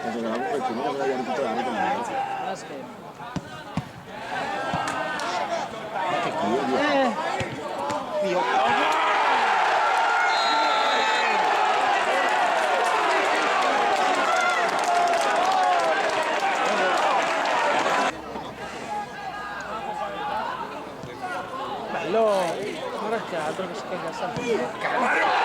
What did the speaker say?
Penso che la copertina deve recuperare comunque. La scheda. Ma che culo di Mio. Bello. Guarda il teatro che si caga sempre.